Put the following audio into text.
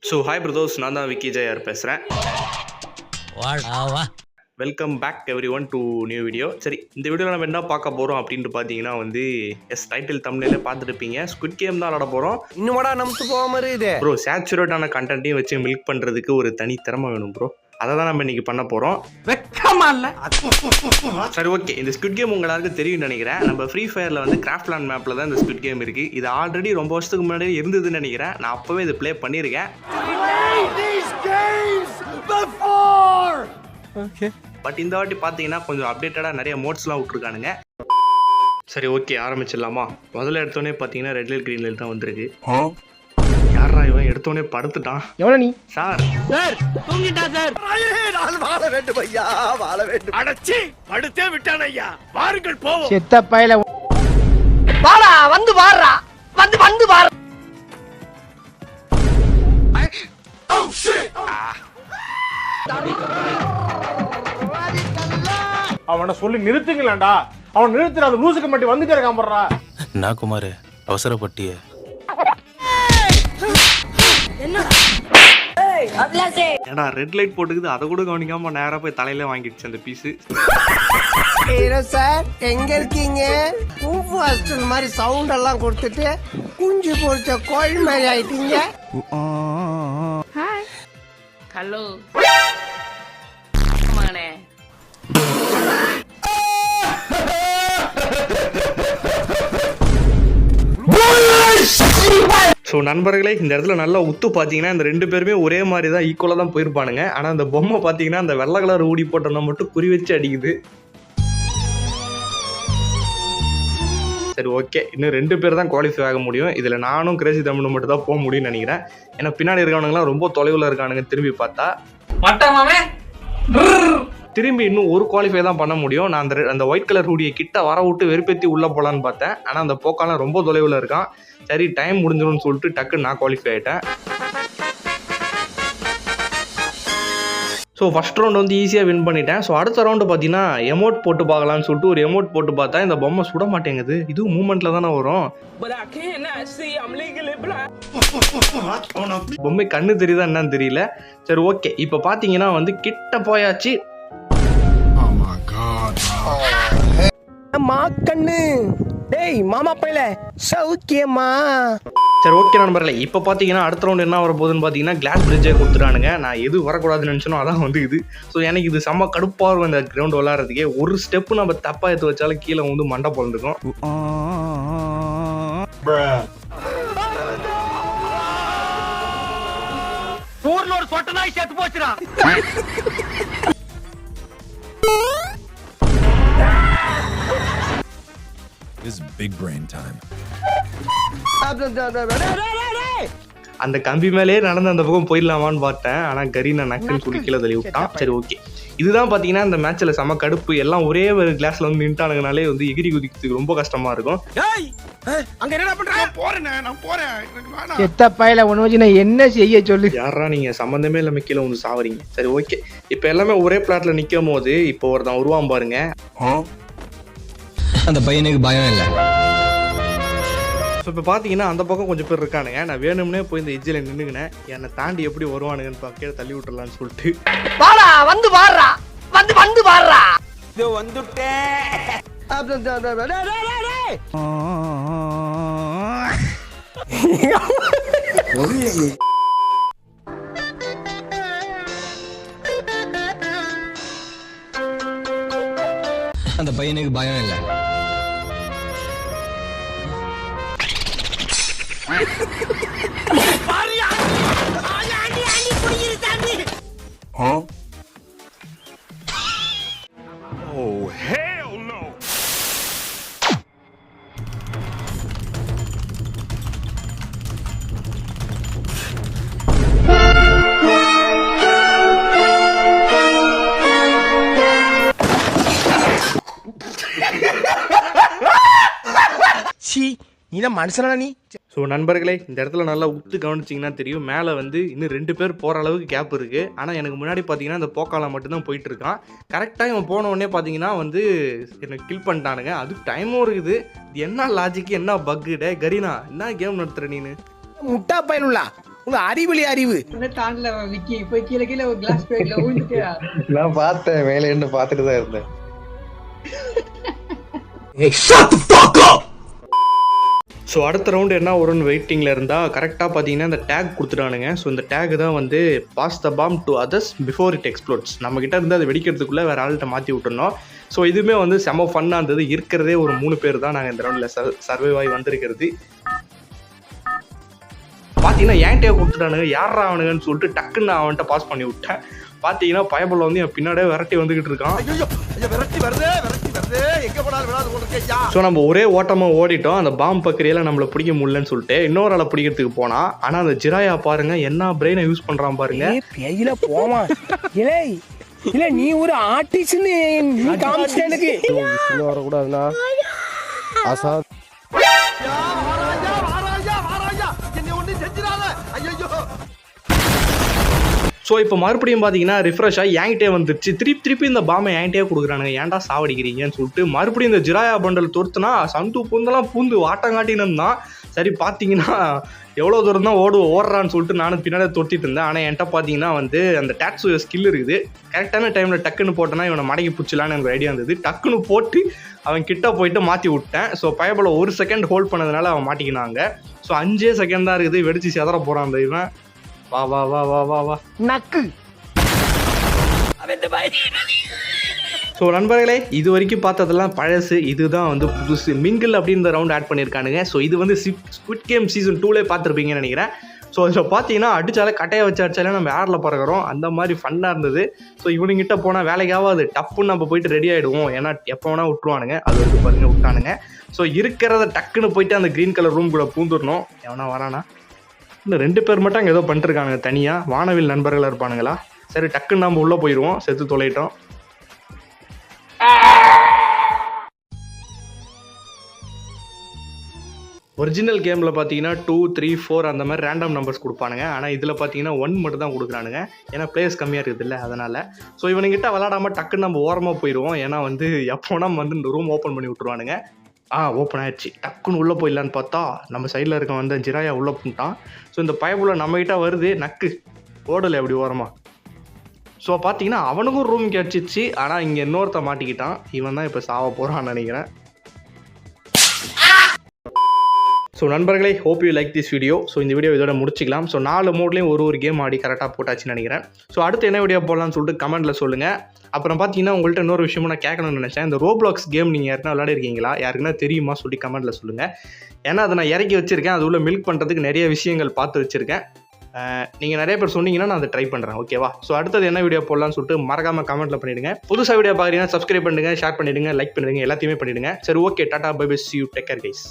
So hi Firdous, நான் தான் விக்கி ஜெயார் பேசுகிறேன். Welcome back everyone to new video. சரி, இந்த வீடியோவில் நம்ம என்ன பார்க்க போகிறோம் அப்படின்ட்டு பார்த்தீங்கன்னா டைட்டில் தம்ப்நெயிலே பார்த்துருப்பீங்க. ஸ்குவிட் கேம் தான் விளாட போகிறோம். இன்னும்டா நமக்கு போக மாதிரி இது ப்ரோ, சேச்சுரேட்டான கண்டென்ட்டையும் வச்சு மில்க் பண்ணுறதுக்கு ஒரு தனி திறமை வேணும் ப்ரோ. அதை தான் நம்ம இன்னைக்கு பண்ண போகிறோம். வெக்கமா இல்ல? சரி, ஓகே. இந்த ஸ்குவிட் கேம் உங்களுக்கு தெரியும் நினைக்கிறேன். நம்ம ஃப்ரீ ஃபயரில் கிராஃப்ட்லேண்ட் மேப்பில் தான் இந்த ஸ்குவிட் கேம் இருக்குது. இது ஆல்ரெடி ரொம்ப வருஷத்துக்கு முன்னாடி இருந்ததுன்னு நினைக்கிறேன். நான் அப்போவே இது ப்ளே பண்ணியிருக்கேன். பட் இந்த வாட்டி பார்த்தீங்கன்னா கொஞ்சம் அப்டேட்டடாக நிறைய மோட்ஸ்லாம் விட்ருக்கானுங்க. சரி, ஓகே, ஆரம்பிச்சிடலாமா? முதல்ல எடுத்தோடனே பார்த்தீங்கன்னா ரெட் லைட் க்ரீன் லைட் தான் வந்திருக்கு. யாரா இவன்? எடுத்தோடனே படுத்துட்டான். எவ்வளோ நீ சார் தூங்கிட்டா சார்? வாழ வேண்டும் ஐயா, வாழ வேண்டும். அடச்சி படுத்தே விட்டான் ஐயா. வாருங்கள் போவோம். செத்த பையல வாடா, வந்து வாடுறா, வந்து வந்து வாடுறா. அவனை சொல்லி நிறுத்துங்களேன்டா. அவன் நிறுத்துற அந்த லூசுக்கு மட்டும் வந்துட்டே இருக்கான் போடுறா. நான் குமார் அவசரப்பட்டிய ஏடா ரெட் லைட் போட்டுக்குது, அதை கூட கவனிக்காம நேரா போய் தலையில வாங்கிடுச்சு அந்த பீஸு. ஹீரோ சார் எங்க இருக்கீங்க? கூப்பு ஹாஸ்டல் மாதிரி சவுண்ட் எல்லாம் கொடுத்துட்டு குஞ்சு பொறிச்ச கோழி மாதிரி ஆயிட்டீங்க. ஹலோ மானே. ஸோ நண்பர்களே, இந்த இடத்துல நல்லா உத்து பார்த்தீங்கன்னா இந்த ரெண்டு பேருமே ஒரே மாதிரி தான் ஈக்குவலாக தான் போயிருப்பானுங்க. ஆனால் அந்த பொம்மை பார்த்தீங்கன்னா அந்த வெள்ளை கலர் ஊடி போட்டோம்னா மட்டும் குறி வச்சு அடிக்குது. சரி, ஓகே, இன்னும் 2 பேர் தான் குவாலிஃபை ஆக முடியும். இதில் நானும் கிரேசி தமிழ் மட்டும் தான் போக முடியும்னு நினைக்கிறேன். ஏன்னா பின்னாடி இருக்கவனுங்களாம் ரொம்ப தொலைவில் இருக்கானுங்க. திரும்பி பார்த்தா திரும்பி இன்னும் ஒரு குவாலிஃபை தான் பண்ண முடியும். நான் அந்த ஒயிட் கலர் ஹூடியை கிட்ட வர விட்டு வெறுப்பேற்றி உள்ளே போகலான்னு பார்த்தேன். ஆனால் அந்த போக்காலாம் ரொம்ப தொலைவில் இருக்கான். சரி, டைம் முடிஞ்சிடும்னு சொல்லிட்டு டக்குன்னு நான் குவாலிஃபை ஆகிட்டேன். ஸோ ஃபஸ்ட் ரவுண்ட் ஈஸியாக வின் பண்ணிட்டேன். ஸோ அடுத்த ரவுண்டு பார்த்தீங்கன்னா எமோட் போட்டு பார்க்கலான்னு சொல்லிட்டு ஒரு எமோட் போட்டு பார்த்தா இந்த பொம்மை சுட மாட்டேங்குது. இதுவும் மூமெண்ட்டில் தானே வரும். பொம்மை கண்ணு தெரியுதா என்னன்னு தெரியல. சரி, ஓகே, இப்போ பார்த்தீங்கன்னா கிட்ட போயாச்சு. மாக்கண்ணு டேய் மாமா பையல சௌக்கியமா? சரி, ஓகே நண்பர்களே, இப்போ பார்த்தீங்கன்னா அடுத்த ரவுண்ட் என்ன வர போகுதுன்னு பார்த்தீங்கன்னா கிளாஸ் பிரிட்ஜே கொடுத்துட்டானுங்க. நான் எது வரக்கூடாதுன்னு நினச்சனோ அதான் இது. ஸோ எனக்கு இது செம்ம கடுப்பாக இருக்கும் இந்த கிரவுண்ட் விளாட்றதுக்கே. ஒரு ஸ்டெப்பு நம்ம தப்பாக எடுத்து வச்சாலும் கீழே மண்டை பிறந்துக்கும். ஊர்ல ஒரு சொட்ட நாய் செத்து போச்சுடா. This is big brain time. அந்த கம்பி மேலேயே நடந்து அந்த பக்கம் போயிடலாமான்னு பார்த்தேன். ஆனால் கரீனா நக்கல் குடிக்கல தள்ளி விட்டான். சரி, ஓகே, இதுதான் பார்த்தீங்கன்னா இந்த மேட்ச்சில் செம கடுப்பு. எல்லாம் ஒரே ஒரு கிளாஸ்ல நின்ட்டானுங்கனாலே எகிரி குதிக்கிறதுக்கு ரொம்ப கஷ்டமா இருக்கும். அங்க என்ன பண்ற? நான் போறேன். செத்த பையல உனக்கு நான் என்ன செய்ய சொல்லு? யாரா நீங்க? சம்பந்தமே இல்லாம கீழே சாவறீங்க. சரி, ஓகே, இப்போ எல்லாமே ஒரே பிளாட்ல நிற்கும் போது இப்போ ஒருத்தன் உருவாம் பாருங்க. அந்த பையனுக்கு பயம் இல்லை. ஸோ இப்போ பார்த்தீங்கன்னா அந்த பக்கம் கொஞ்சம் பேர் இருக்கானுங்க. நான் வேணும்னே போய் இந்த எஜ்ஜில் நின்றுங்கினேன். என்னை தாண்டி எப்படி வருவானுங்கன்னு பார்க்க தள்ளி விட்டுறலான்னு சொல்லிட்டு வாடா, வந்து வாடுறா, வந்து வந்து வாடுறா. இதோ வந்துட்டேன். அந்த பையனுக்கு பயம் இல்லை. Oh hell no. சி நீ மனுஷனா நீ? ஸோ நண்பர்களே, இந்த இடத்துல நல்லா உத்து கவனிச்சிங்கன்னா தெரியும், மேலே இன்னும் 2 பேர் போகிற அளவுக்கு கேப் இருக்குது. ஆனால் எனக்கு முன்னாடி பார்த்தீங்கன்னா இந்த போக்கால மட்டும்தான் போயிட்டு இருக்கான். கரெக்டாக இவன் போன உடனே பார்த்தீங்கன்னா எனக்கு கில் பண்ணிட்டானுங்க. அது டைமும் இருக்குது. இது என்ன லாஜிக்கு, என்ன பக்கு? டே கரீனா, என்ன கேம் நடத்துகிற நீனு? முட்டா பயனுள்ளா உங்க அறிவுலி அறிவு. தாண்டல விக்கி போய் கீழே கீழே ஒரு கிளாஸ் பேக்ல ஊந்துட்டியா? நான் பார்த்தேன், மேலே இருந்து பார்த்துட்டு தான் இருந்தேன். ஸோ அடுத்த ரவுண்டு என்ன வரும்னு வெயிட்டிங்கில் இருந்தால் கரெக்டாக பார்த்தீங்கன்னா இந்த டேக் கொடுத்துட்டானுங்க. ஸோ இந்த டேக் தான் வந்து pass the bomb to others before it explodes. நம்மக்கிட்ட இருந்து அதை வெடிக்கிறதுக்குள்ளே வேறு ஆள்கிட்ட மாற்றி விட்டுருந்தோம். ஸோ இதுவுமே வந்து செம ஃபன்னாக இருந்தது. இருக்கிறதே ஒரு 3 பேர் தான் நாங்கள் இந்த ரவுண்டில் சர்வைவ் ஆகி வந்திருக்கிறது. பார்த்தீங்கன்னா ஏன்ட்டே கொடுத்துட்டானுங்க, யாரா அவனுங்கன்னு சொல்லிட்டு டக்குன்னு நான் அவன்கிட்ட பாஸ் பண்ணி விட்டேன். பார்த்தீங்கன்னா பயபுள்ள வந்து என் பின்னாடியே விரட்டி வந்துகிட்டு இருக்கான். ஸோ நம்ம ஒரே ஓட்டமாக ஓடிட்டோம். அந்த பாம்பு பக்கரியெல்லாம் நம்மளை பிடிக்க முடியலன்னு சொல்லிட்டு இன்னொரு ஆளை பிடிக்கிறதுக்கு போனா, ஆனால் அந்த ஜிராயா பாருங்க என்ன பிரெயினை யூஸ் பண்றான் பாருங்க. பேயில போமா இலே இல்ல நீ ஒரு ஆர்டிஸ்ட்னு நீ காமிச்ச எனக்கு வர கூடாதுனா ஆசா. ஸோ இப்போ மறுபடியும் பார்த்தீங்கன்னா ரிஃப்ரெஷ் ஆகி என்கிட்டே வந்துருச்சு. திருப்பி இந்த பாம்பை என்கிட்டே கொடுக்குறானுங்க. ஏன்டா சாவடிக்கிறீங்கன்னு சொல்லிட்டு மறுபடியும் இந்த ஜிராயா பண்டல் தொடுத்துனா சந்து பூந்தெல்லாம் பூந்து வாட்டங்காட்டினு தான். சரி பார்த்தீங்கன்னா எவ்வளோ தூரம் தான் ஓடுறான்னு சொல்லிட்டு நானும் பின்னாடி தொடுத்திட்டு இருந்தேன். ஆனால் என்கிட்ட பார்த்தீங்கன்னா வந்து அந்த டேட்ஸு ஸ்கில் இருக்குது. கரெக்டான டைமில் டக்குன்னு போட்டேன்னா இவனை மடக்கி பிடிச்சலான்னு எனக்கு ஐடியா இருந்தது. டக்குன்னு போட்டு அவன் கிட்ட போயிட்டு மாற்றி விட்டேன். ஸோ பயபோல் 1 செகண்ட் ஹோல்ட் பண்ணதுனால அவன் மாட்டிக்கினாங்க. ஸோ 5 செகண்ட் தான் இருக்குது, வெடிச்சு செதற போகிறான் அந்த இவன். வா வா வா வா வா வா நக்கு. ஸோ நண்பர்களே, இது வரைக்கும் பார்த்ததெல்லாம் பழசு, இதுதான் வந்து புதுசு. மிங்கிள் அப்படின்ற ரவுண்ட் ஆட் பண்ணியிருக்கானுங்க. ஸோ இது வந்து ஸ்குவிட் கேம் சீசன் 2லே பார்த்துருப்பீங்கன்னு நினைக்கிறேன். ஸோ இதில் பார்த்தீங்கன்னா அடித்தாலே கட்டையை வச்சு அடித்தாலே நம்ம ஏரில் பறக்கிறோம். அந்த மாதிரி ஃபன்னாக இருந்தது. ஸோ இவனுங்கிட்ட போனால் வேலைக்காவது டப்புன்னு நம்ம போயிட்டு ரெடி ஆகிடுவோம். ஏன்னா எப்போ வேணால் விட்டுருவானுங்க. அது வரைக்கும் பார்த்தீங்கன்னா விட்டானுங்க. ஸோ இருக்கிறத டக்குன்னு போயிட்டு அந்த க்ரீன் கலர் ரூம் கூட பூந்துடணும். எவனா வரானா? இந்த 2 பேர் மட்டும் அங்கே ஏதோ பண்ணிட்டுருக்கானுங்க தனியாக. வானவில் நண்பர்களாக இருப்பானுங்களா? சரி டக்குன்னு நம்ம உள்ளே போயிடுவோம். செத்து தொலைட்டோம். ஒரிஜினல் கேமில் பார்த்தீங்கன்னா 2, 3, 4 அந்த மாதிரி ரேண்டம் நம்பர்ஸ் கொடுப்பானுங்க. ஆனால் இதில் பார்த்தீங்கன்னா 1 மட்டும் தான் கொடுக்குறானுங்க. ஏன்னா பிளேயர்ஸ் கம்மியாக இருக்குது இல்லை, அதனால். ஸோ இவனுங்கிட்ட விளாடாமல் டக்குன்னு நம்ம ஓரமாக போயிடுவோம். ஏன்னா வந்து எப்போனா வந்து இந்த ரூம் ஓப்பன் பண்ணி விட்ருவானுங்க. ஓப்பன் ஆயிடுச்சு. டக்குன்னு உள்ளே போயிடலான்னு பார்த்தா நம்ம சைடில் இருக்க வந்து ஜிராயா உள்ளே பண்ணிட்டான். ஸோ இந்த பயப்புள்ள நம்மகிட்ட வருது, நக்கு ஓடலை அப்படி ஓரமாக. ஸோ பார்த்தீங்கன்னா அவனுக்கும் ரூம் கிடச்சிச்சு. ஆனால் இங்கே இன்னொருத்த மாட்டிக்கிட்டான். இவன் தான் இப்போ சாவ போகிறான்னு நினைக்கிறேன். ஸோ நண்பர்களே, hope you like this video. So இந்த வீடியோ இதோட முடிச்சிக்கலாம். ஸோ 4 மோட்லேயும் ஒரு கேம் ஆடி கரெக்டாக போட்டாச்சுன்னு நினைக்கிறேன். ஸோ அடுத்து என்ன வீடியோ போடலாம்னு சொல்லிட்டு கமெண்ட்டில் சொல்லுங்கள். அப்புறம் பார்த்தீங்கன்னா உங்கள்கிட்ட இன்னொரு விஷயமும் நான் கேட்கணும்னு நினச்சேன். இந்த ரோப்ளாக்ஸ் கேம் நீங்கள் யாருன்னா விளையாடிருக்கீங்களா? யாருக்குன்னா தெரியுமா சொல்லி கமெண்ட்டில் சொல்லுங்கள். ஏன்னா அதை நான் இறக்கி வச்சுருக்கேன். அது உள்ள மில்க் பண்ணுறதுக்கு நிறைய விஷயங்கள் பார்த்து வச்சுருக்கேன். நீங்கள் நிறைய பேர் சொன்னீங்கன்னா நான் அதை ட்ரை பண்ணுறேன். ஓகேவா? ஸோ அடுத்தது என்ன வீடியோ போடலாம்னு சொல்லிட்டு மறக்காமல் கமெண்ட்டில் பண்ணிவிடுங்க. புதுசாக வீடியோ பார்க்குறீங்கன்னா சப்ஸ்கிரைப் பண்ணுங்கள், ஷேர் பண்ணிவிடுங்க, லைக் பண்ணிவிடுங்க, எல்லாத்தையுமே பண்ணிவிடுங்க. சரி, okay, tata, bye bye, see you, take care guys.